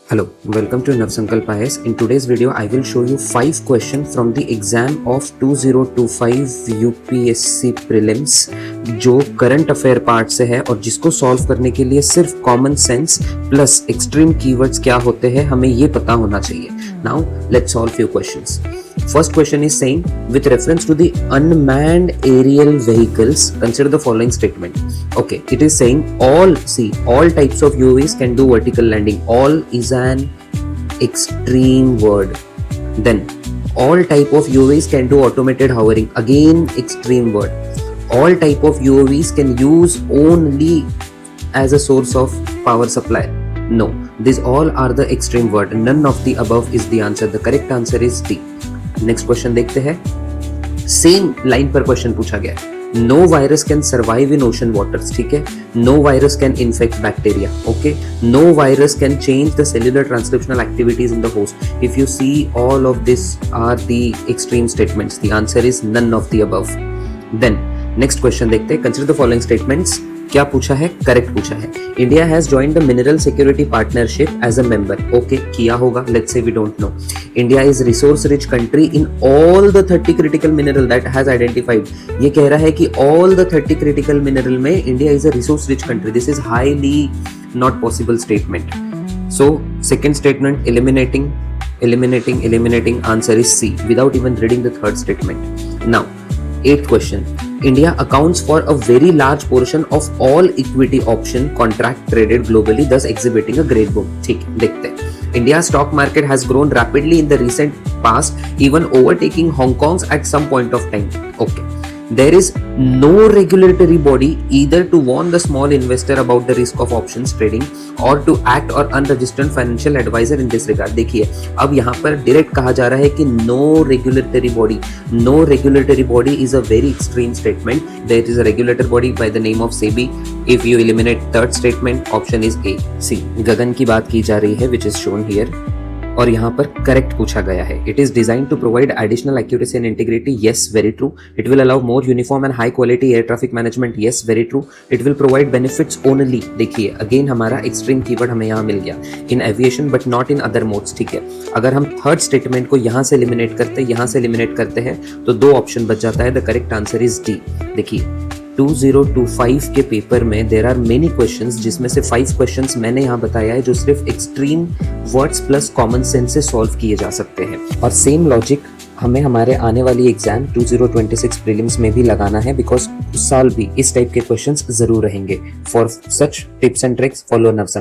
Hello, welcome to Navsankalp IAS. In today's video, I will show you 5 questions from the exam of 2025 UPSC prelims जो current affair part से है और जिसको solve करने के लिए सिर्फ common sense plus extreme keywords क्या होते हैं हमें ये पता होना चाहिए. Now let's solve few questions. First question is saying, with reference to the unmanned aerial vehicles, consider the following statement. Okay, it is saying all types of UAVs can do vertical landing. All is an extreme word. Then all type of UAVs can do automated hovering. Again, extreme word. All type of UAVs can use only as a source of power supply. No, these all are the extreme word. None of the above is the answer. The correct answer is D. Next question देखते हैं. Same line पर question पूछा गया है. No virus can survive in ocean waters. ठीक है, no virus can infect bacteria. Okay, no virus can change the cellular transcriptional activities in the host. If you see all of this are the extreme statements. The answer is none of the above. Then next question देखते हैं. Consider the following statements. क्या पूछा है? Correct पूछा है. India has joined the mineral security partnership as a member. Okay, किया होगा. Let's say we don't know. India is resource rich country in all the 30 critical mineral that has identified. ये कह रहा है कि ऑल द 30 क्रिटिकल मिनरल में India is a resource rich country. This is highly not possible statement. So second statement eliminating answer is C without even reading the third statement. Now 8th question. India accounts for a very large portion of all equity option contract traded globally, thus exhibiting a great boom. ठीक, देखते हैं. India's stock market has grown rapidly in the recent past, even overtaking Hong Kong's at some point of time. Okay. There is no regulatory body either to warn the small investor about the risk of options trading or to act or unregistered financial advisor in this regard. देखिए, अब यहाँ पर direct कहा जा रहा है कि no regulatory body. No regulatory body is a very extreme statement. There is a regulatory body by the name of SEBI. If you eliminate third statement, option is A. C. गगन की बात की जा रही है, which is shown here. और यहाँ पर correct पूछा गया है. It is design to provide additional accuracy and integrity. Yes, very true. It will allow more uniform and high quality air traffic management. Yes, very true. It will provide benefits only. देखिए, again हमारा extreme keyword हमें यहाँ मिल गया. In aviation but not in other modes. ठीक है, अगर हम थर्ड स्टेटमेंट को यहाँ से एलिमिनेट करते हैं तो 2 ऑप्शन बच जाता है. The correct answer is D. देखिए, 2025 के पेपर में देर आर मेनी क्वेश्चंस, जिसमें से 5 क्वेश्चंस मैंने यहाँ बताया है जो सिर्फ extreme words plus common sense से सॉल्व किए जा सकते हैं. और सेम लॉजिक हमें हमारे आने वाली एग्जाम 2026 प्रीलिम्स में भी लगाना है, बिकॉज उस साल भी इस टाइप के क्वेश्चंस जरूर रहेंगे. For such tips and tricks follow नवसन.